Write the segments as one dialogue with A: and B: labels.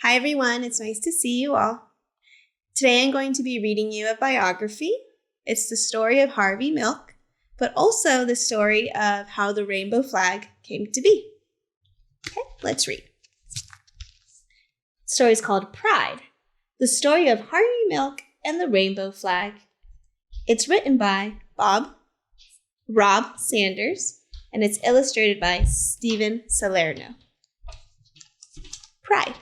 A: Hi everyone, it's nice to see you all. Today I'm going to be reading you a biography. It's the story of Harvey Milk, but also the story of how the rainbow flag came to be. Okay, let's read. The story is called Pride, the story of Harvey Milk and the rainbow flag. It's written by Rob Sanders, and it's illustrated by Steven Salerno. Pride.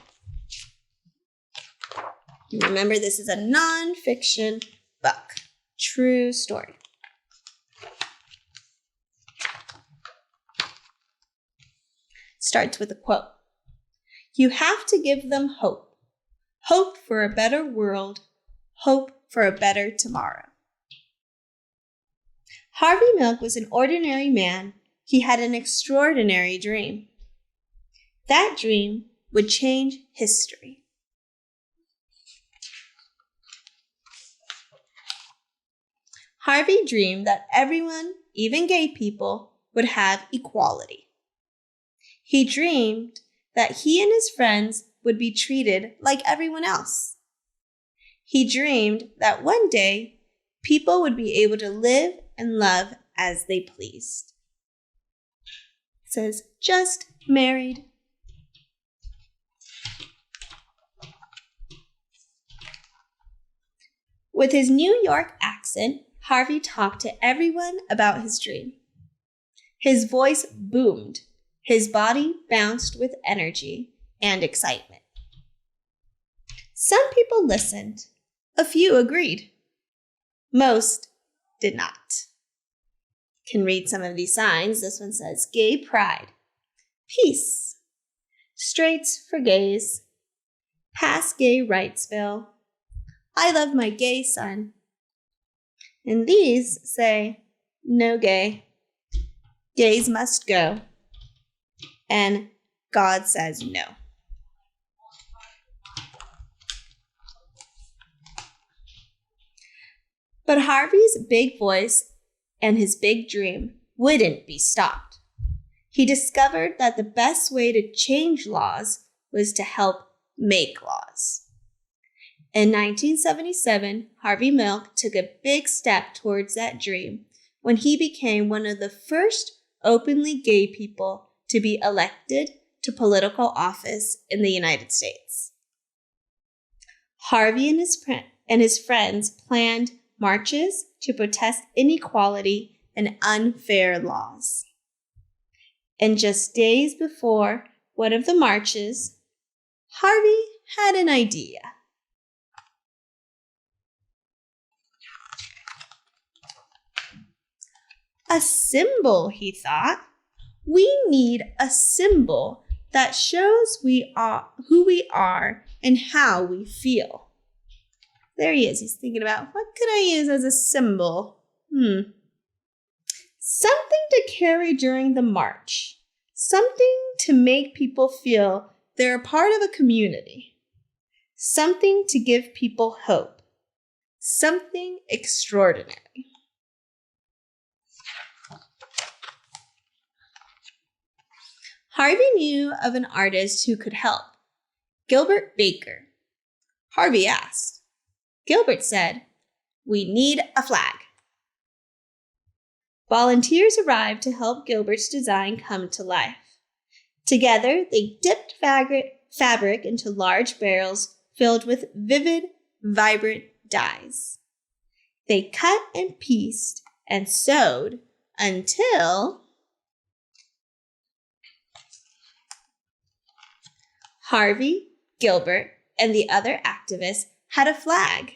A: Remember, this is a non-fiction book. True story. Starts with a quote. You have to give them hope. Hope for a better world. Hope for a better tomorrow. Harvey Milk was an ordinary man. He had an extraordinary dream. That dream would change history. Harvey dreamed that everyone, even gay people, would have equality. He dreamed that he and his friends would be treated like everyone else. He dreamed that one day, people would be able to live and love as they pleased. It says, just married. With his New York accent, Harvey talked to everyone about his dream. His voice boomed. His body bounced with energy and excitement. Some people listened. A few agreed. Most did not. You can read some of these signs. This one says, gay pride, peace, straights for gays, pass gay rights bill, I love my gay son. And these say, no gay, gays must go, and God says no. But Harvey's big voice and his big dream wouldn't be stopped. He discovered that the best way to change laws was to help make laws. In 1977, Harvey Milk took a big step towards that dream when he became one of the first openly gay people to be elected to political office in the United States. Harvey and his friends planned marches to protest inequality and unfair laws. And just days before one of the marches, Harvey had an idea. A symbol, he thought. We need a symbol that shows who we are and how we feel. There he is. He's thinking about, what could I use as a symbol? Something to carry during the march. Something to make people feel they're a part of a community. Something to give people hope. Something extraordinary. Harvey knew of an artist who could help, Gilbert Baker. Harvey asked. Gilbert said, we need a flag. Volunteers arrived to help Gilbert's design come to life. Together, they dipped fabric into large barrels filled with vivid, vibrant dyes. They cut and pieced and sewed until Harvey, Gilbert, and the other activists had a flag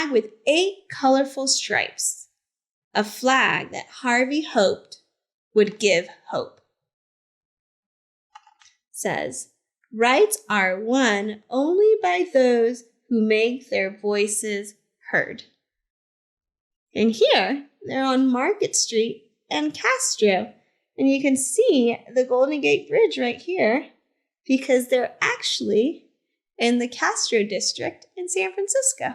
A: with 8 colorful stripes, a flag that Harvey hoped would give hope. It says, rights are won only by those who make their voices heard. And here, they're on Market Street and Castro, and you can see the Golden Gate Bridge right here, because they're actually in the Castro district in San Francisco.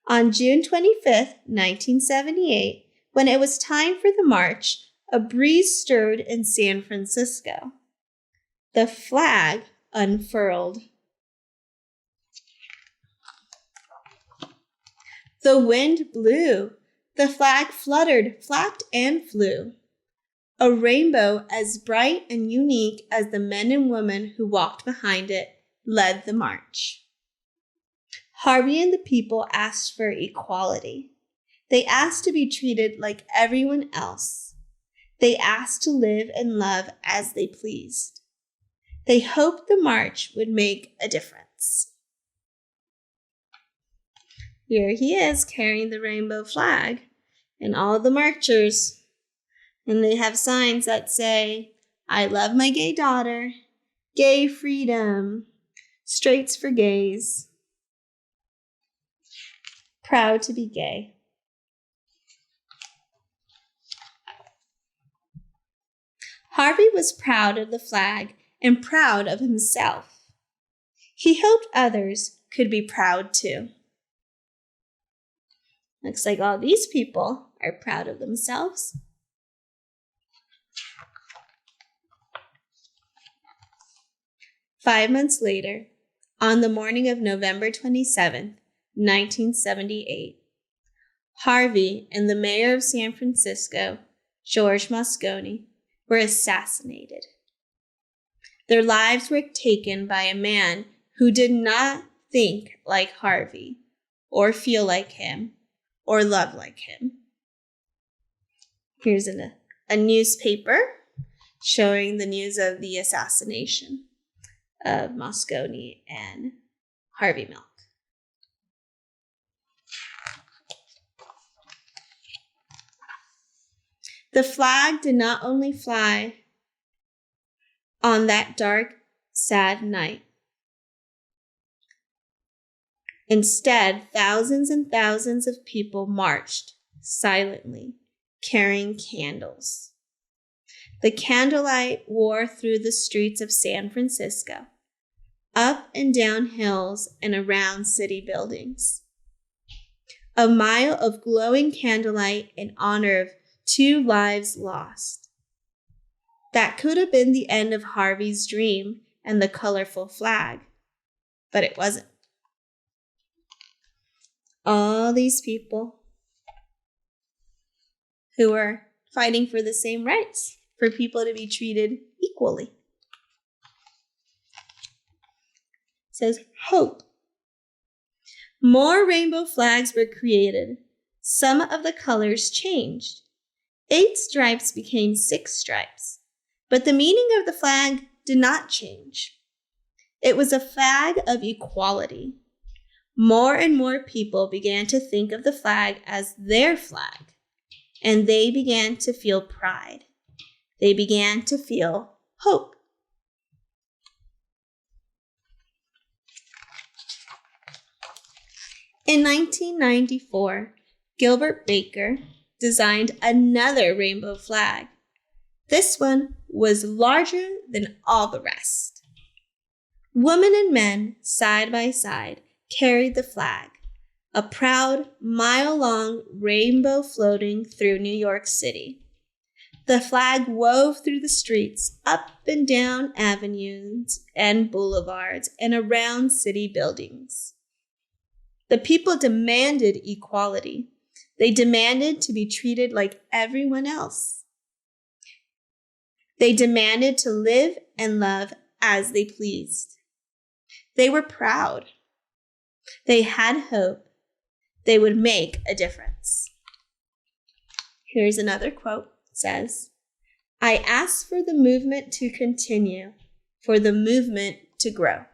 A: On June 25th, 1978, when it was time for the march, a breeze stirred in San Francisco. The flag unfurled. The wind blew. The flag fluttered, flapped, and flew. A rainbow as bright and unique as the men and women who walked behind it led the march. Harvey and the people asked for equality. They asked to be treated like everyone else. They asked to live and love as they pleased. They hoped the march would make a difference. Here he is carrying the rainbow flag and all the marchers. And they have signs that say, "I love my gay daughter," "Gay freedom," "Straights for gays," "Proud to be gay." Harvey was proud of the flag and proud of himself. He hoped others could be proud too. Looks like all these people are proud of themselves. Five months later, on the morning of November 27th, 1978, Harvey and the mayor of San Francisco, George Moscone, were assassinated. Their lives were taken by a man who did not think like Harvey, or feel like him, or love like him. Here's a newspaper showing the news of the assassination of Moscone and Harvey Milk. The flag did not only fly on that dark, sad night. Instead, thousands and thousands of people marched silently, carrying candles. The candlelight wore through the streets of San Francisco, up and down hills and around city buildings. A mile of glowing candlelight in honor of 2 lives lost. That could have been the end of Harvey's dream and the colorful flag, but it wasn't. All these people who were fighting for the same rights, for people to be treated equally. It says, hope. More rainbow flags were created. Some of the colors changed. 8 stripes became 6 stripes, but the meaning of the flag did not change. It was a flag of equality. More and more people began to think of the flag as their flag, and they began to feel pride. They began to feel hope. In 1994, Gilbert Baker designed another rainbow flag. This one was larger than all the rest. Women and men, side by side, carried the flag, a proud, mile-long rainbow floating through New York City. The flag wove through the streets, up and down avenues and boulevards, and around city buildings. The people demanded equality. They demanded to be treated like everyone else. They demanded to live and love as they pleased. They were proud. They had hope. They would make a difference. Here's another quote. It says, "I ask for the movement to continue, for the movement to grow."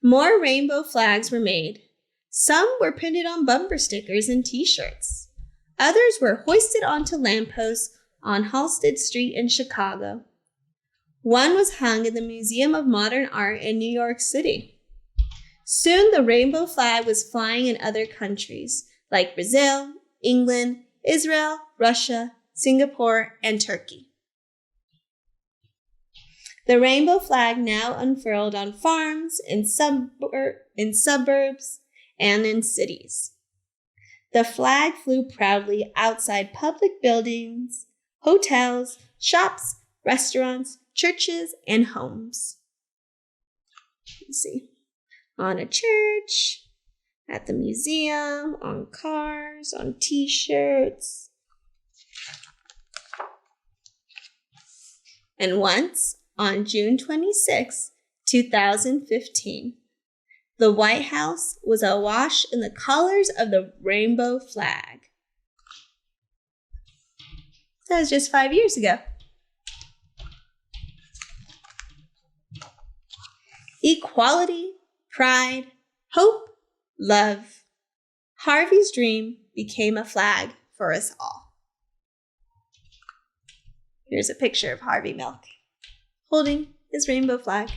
A: More rainbow flags were made. Some were printed on bumper stickers and t-shirts. Others were hoisted onto lampposts on Halsted Street in Chicago. One was hung in the Museum of Modern Art in New York City. Soon the rainbow flag was flying in other countries like Brazil, England, Israel, Russia, Singapore, and Turkey. The rainbow flag now unfurled on farms, in suburbs, and in cities. The flag flew proudly outside public buildings, hotels, shops, restaurants, churches, and homes. Let's see. On a church, at the museum, on cars, on t-shirts. And once, on June 26, 2015, the White House was awash in the colors of the rainbow flag. That was just 5 years ago. Equality, pride, hope, love. Harvey's dream became a flag for us all. Here's a picture of Harvey Milk holding his rainbow flag.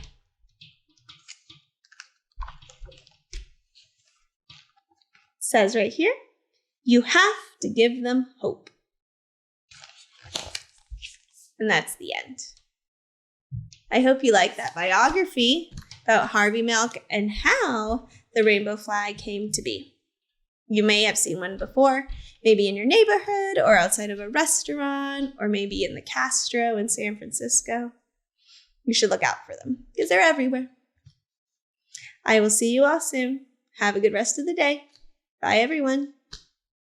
A: It says right here, you have to give them hope. And that's the end. I hope you like that biography about Harvey Milk and how the rainbow flag came to be. You may have seen one before, maybe in your neighborhood or outside of a restaurant or maybe in the Castro in San Francisco. You should look out for them because they're everywhere. I will see you all soon. Have a good rest of the day. Bye, everyone.